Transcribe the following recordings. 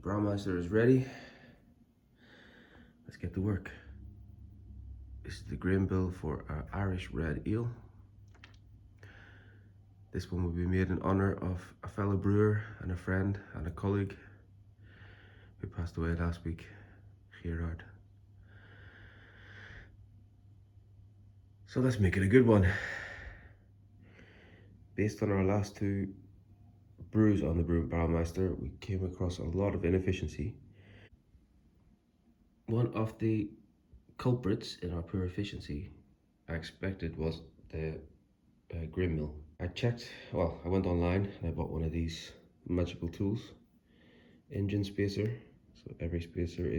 Braumeister is ready. Let's get to work. This is the grain bill for our Irish red ale. This one will be made in honor of a fellow brewer and a friend and a colleague who passed away last week, Gerard. So let's make it a good one. Based on our last two brews on the Braumeister, we came across a lot of inefficiency. One of the culprits in our poor efficiency, I expected, was the grain mill. I went online and I bought one of these magical tools, engine spacer. So every spacer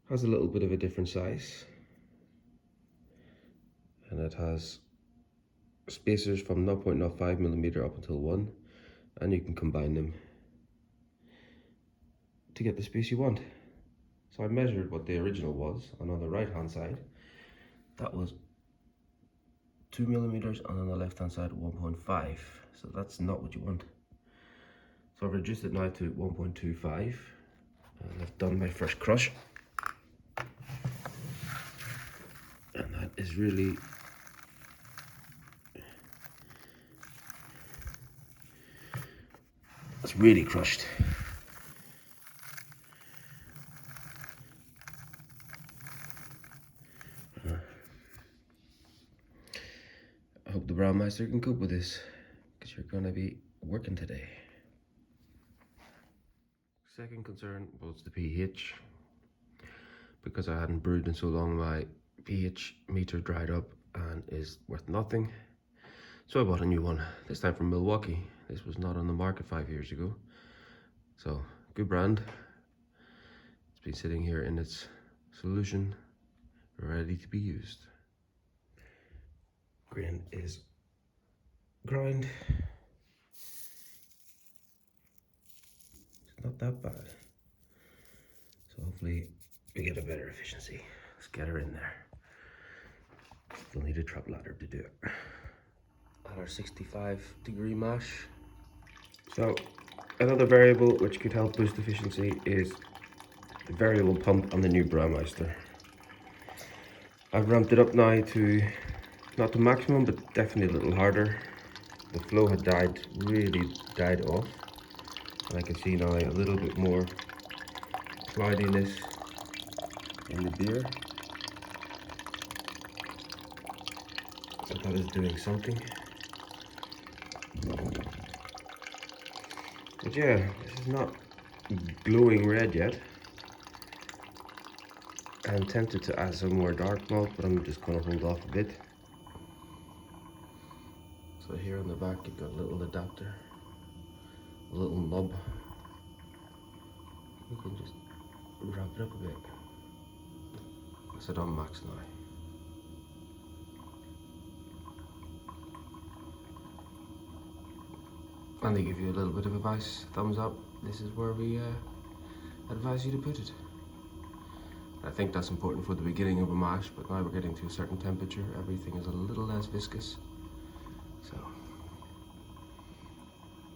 has a little bit of a different size, and it has spacers from 0.05 millimeter up until 1, and you can combine them to get the space you want. So I measured what the original was, and on the right hand side that was 2 millimeters, and on the left hand side 1.5. So that's not what you want. So I've reduced it now to 1.25, and I've done my first crush, and that is really crushed. I hope the Braumeister can cope with this, because you're gonna be working today. Second concern was the pH. Because I hadn't brewed in so long, my pH meter dried up and is worth nothing. So I bought a new one, this time from Milwaukee. This was not on the market 5 years ago. So, good brand. It's been sitting here in its solution, ready to be used. Grain is grind. It's not that bad. So hopefully we get a better efficiency. Let's get her in there. Still need a trap ladder to do it. At our 65-degree mash. So another variable which could help boost efficiency is the variable pump on the new Braumeister. I've ramped it up now to not to maximum, but definitely a little harder. The flow had really died off, and I can see now a little bit more cloudiness in the beer. So that is doing something. But yeah, this is not glowing red yet. I'm tempted to add some more dark malt, but I'm just going to hold off a bit. So here on the back you've got a little adapter, a little knob. You can just ramp it up a bit. It's it on max now. And they give you a little bit of advice, thumbs up. This is where we advise you to put it. I think that's important for the beginning of a mash, but now we're getting to a certain temperature, everything is a little less viscous. So,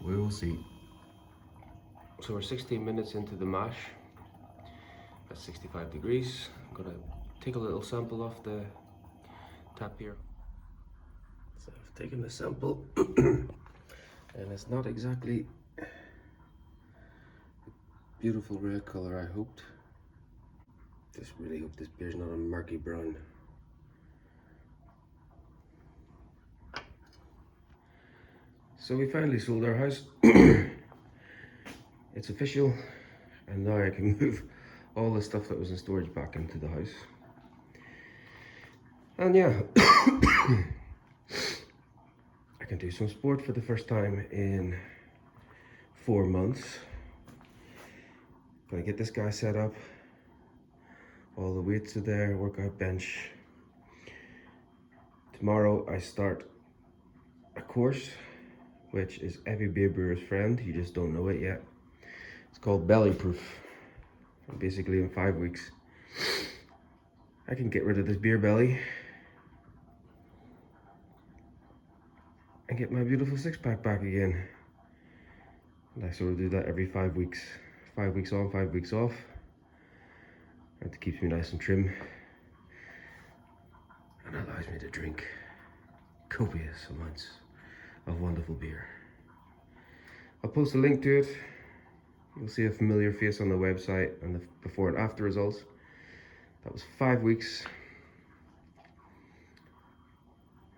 we will see. So we're 16 minutes into the mash. That's 65 degrees. I'm gonna take a little sample off the tap here. So I've taken the sample, and it's not exactly the beautiful red color I hoped. Just really hope this beer's not a murky brown. So we finally sold our house. It's official, and now I can move all the stuff that was in storage back into the house. And yeah, I can do some sport for the first time in 4 months. Gonna get this guy set up. All the weights are there, workout bench. Tomorrow I start a course, which is every beer brewer's friend. You just don't know it yet. It's called Belly Proof. And basically in 5 weeks, I can get rid of this beer belly and get my beautiful six-pack back again. And I sort of do that every 5 weeks. 5 weeks on, 5 weeks off. And it keeps me nice and trim. And allows me to drink copious amounts of wonderful beer. I'll post a link to it. You'll see a familiar face on the website and the before and after results. That was 5 weeks.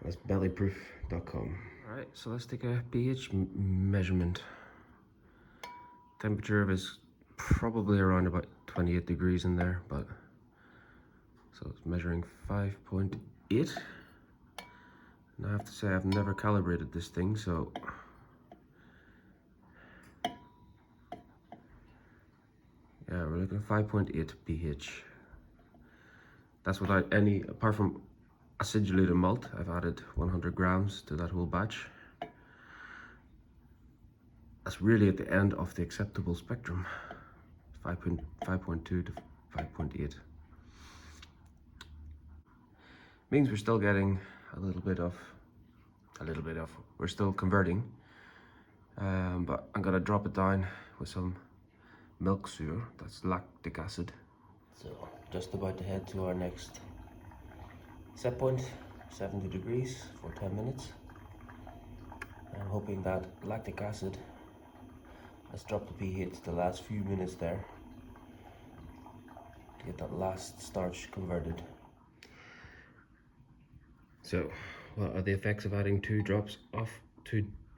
That's bellyproof.com. Alright, so let's take a pH measurement. Temperature is probably around about 28 degrees in there, but so it's measuring 5.8. And I have to say I've never calibrated this thing, so yeah, we're looking at 5.8 pH. That's without any, apart from acidulated malt. I've added 100 grams to that whole batch. That's really at the end of the acceptable spectrum. 5.2 to 5.8. Means we're still getting a little bit of, we're still converting. But I'm gonna drop it down with some milk sugar, that's lactic acid. So just about to head to our next set point, 70 degrees for 10 minutes. I'm hoping that lactic acid has dropped the pH the last few minutes there to get that last starch converted. So, what are the effects of adding 2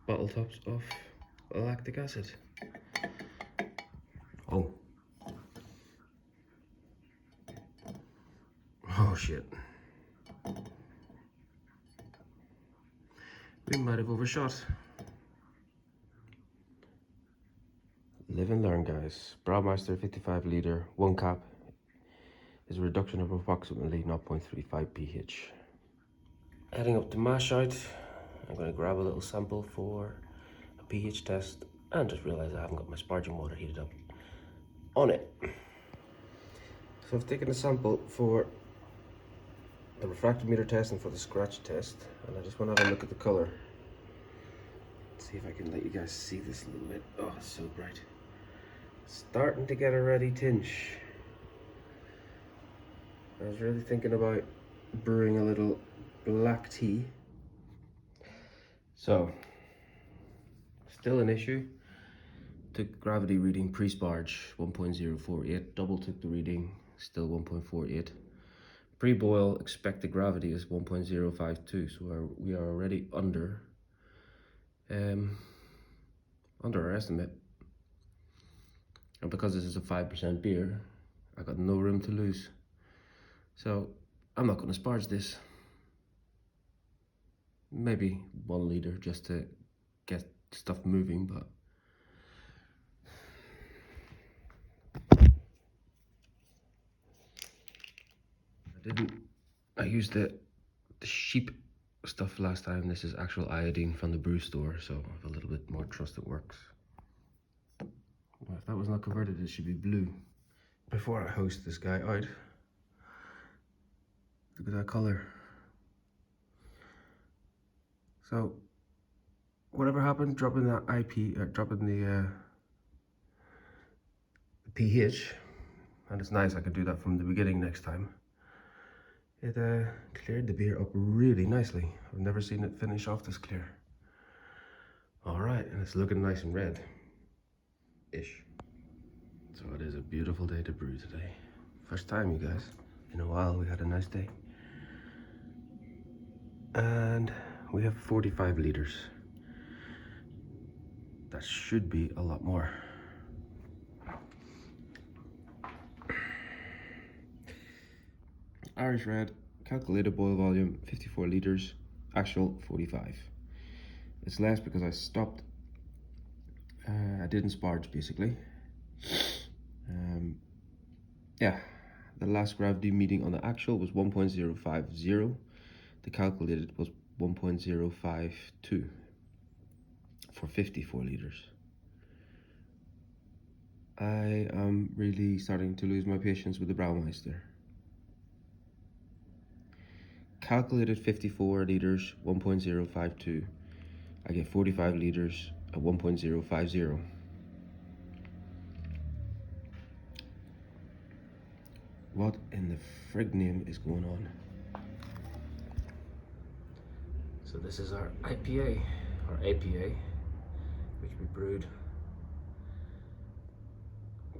bottle tops of lactic acid? Oh shit. We might have overshot. Live and learn, guys. Braumeister 55 litre, 1 cap is a reduction of approximately 0.35 pH. Heading up to mash out, I'm going to grab a little sample for a pH test and just realize I haven't got my sparging water heated up on it. So I've taken a sample for the refractometer test and for the scratch test, and I just want to have a look at the color. Let's see if I can let you guys see this a little bit. Oh, it's so bright. Starting to get a ready tinge. I was really thinking about brewing a little black tea. So, still an issue. Took gravity reading pre-sparge 1.048, double took the reading, still 1.48. Pre-boil expected gravity is 1.052, so we are already under our estimate. And because this is a 5% beer, I got no room to lose. So I'm not going to sparge this. Maybe 1 liter just to get stuff moving, but I used the sheep stuff last time. This is actual iodine from the brew store, so I have a little bit more trust it works. Well, if that was not converted, it should be blue. Before I host this guy out, look at that color. So, whatever happened, dropping that dropping the pH, and it's nice I can do that from the beginning next time. It cleared the beer up really nicely. I've never seen it finish off this clear. All right, and it's looking nice and red-ish. So it is a beautiful day to brew today. First time, you guys. In a while, we had a nice day. And we have 45 liters. That should be a lot more. Irish Red, calculated boil volume 54 liters, actual 45. It's less because I stopped. I didn't sparge basically. Yeah, the last gravity meeting on the actual was 1.050. The calculated was 1.052 for 54 liters. I am really starting to lose my patience with the Braumeister. Calculated 54 liters, 1.052. I get 45 liters at 1.050. What in the frig name is going on? So this is our IPA, or APA, which we brewed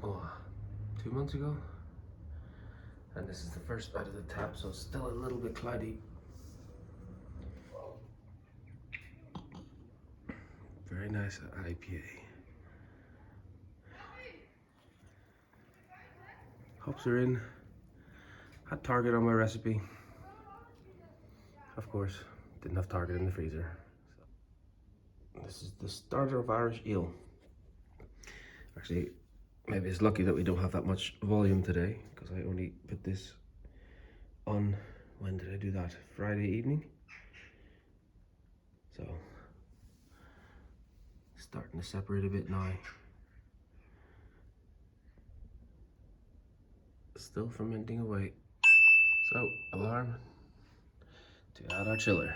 2 months ago. And this is the first out of the tap, so it's still a little bit cloudy. Very nice IPA. Hops are in. Had Target on my recipe. Of course, didn't have Target in the freezer. So, this is the starter of Irish Ale. Actually, maybe it's lucky that we don't have that much volume today, because I only put this on, when did I do that? Friday evening. So, starting to separate a bit now. Still fermenting away. So, alarm to add our chiller.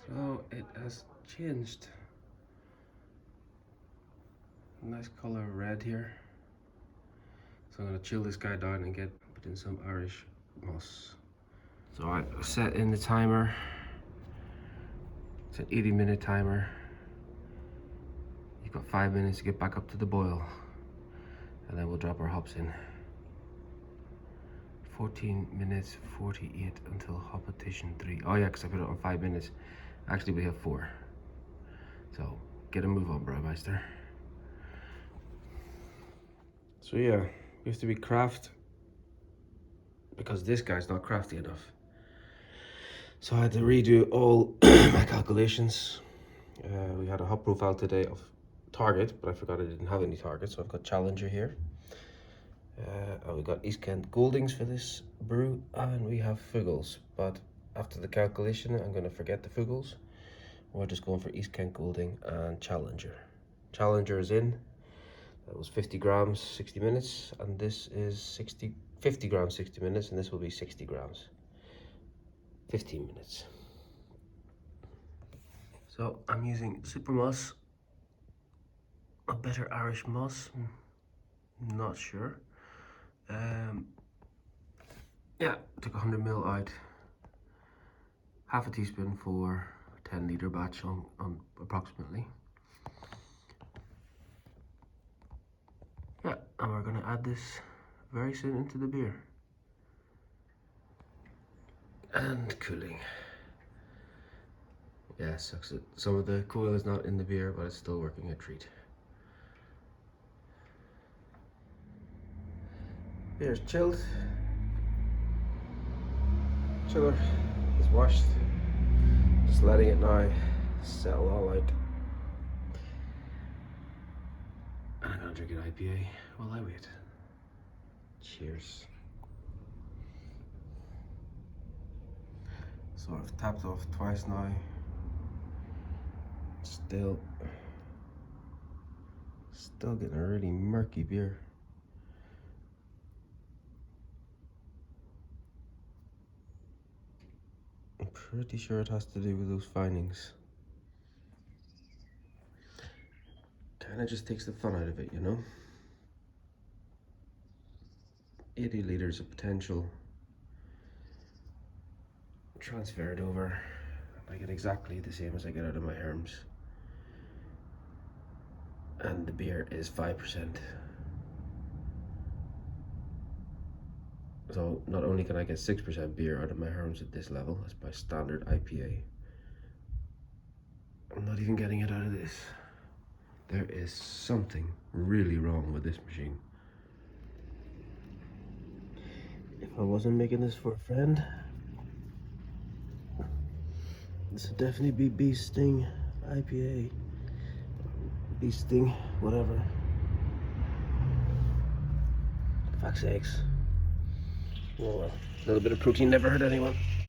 So it has changed. Nice color red here. So I'm gonna chill this guy down and put in some Irish moss. So I set in the timer. It's an 80-minute timer. You've got 5 minutes to get back up to the boil. And then we'll drop our hops in. 14 minutes 48 until hopetition 3. Oh yeah, because I put it on 5 minutes. Actually, we have 4. So get a move on, Braumeister. So yeah, we have to be craft because this guy's not crafty enough. So I had to redo all my calculations. We had a hop profile today of Target, but I forgot I didn't have any Target, so I've got Challenger here. And we got East Kent Goldings for this brew, and we have Fuggles. But after the calculation, I'm going to forget the Fuggles. We're just going for East Kent Golding and Challenger. Challenger is in. That was 50 grams, 60 minutes, and this is 50 grams, 60 minutes, and this will be 60 grams, 15 minutes. So I'm using super moss, a better Irish moss, not sure. Yeah, took 100 ml out, half a teaspoon for a 10-litre batch on approximately. Yeah, and we're gonna add this very soon into the beer. And cooling. Yeah, sucks that some of the coil is not in the beer, but it's still working a treat. Beer's chilled. Chiller is washed. Just letting it now settle all out. And I'm gonna drink an IPA while I wait. Cheers. So I've tapped off twice now. Still getting a really murky beer. I'm pretty sure it has to do with those findings. Kinda just takes the fun out of it, you know? 80 litres of potential. Transfer it over. I get exactly the same as I get out of my Herms. And the beer is 5%. So not only can I get 6% beer out of my Herms at this level, as my standard IPA, I'm not even getting it out of this. There is something really wrong with this machine. If I wasn't making this for a friend, this would definitely be Bee Sting IPA. Bee Sting, whatever. Fuck's sakes. Oh well, a little bit of protein never hurt anyone.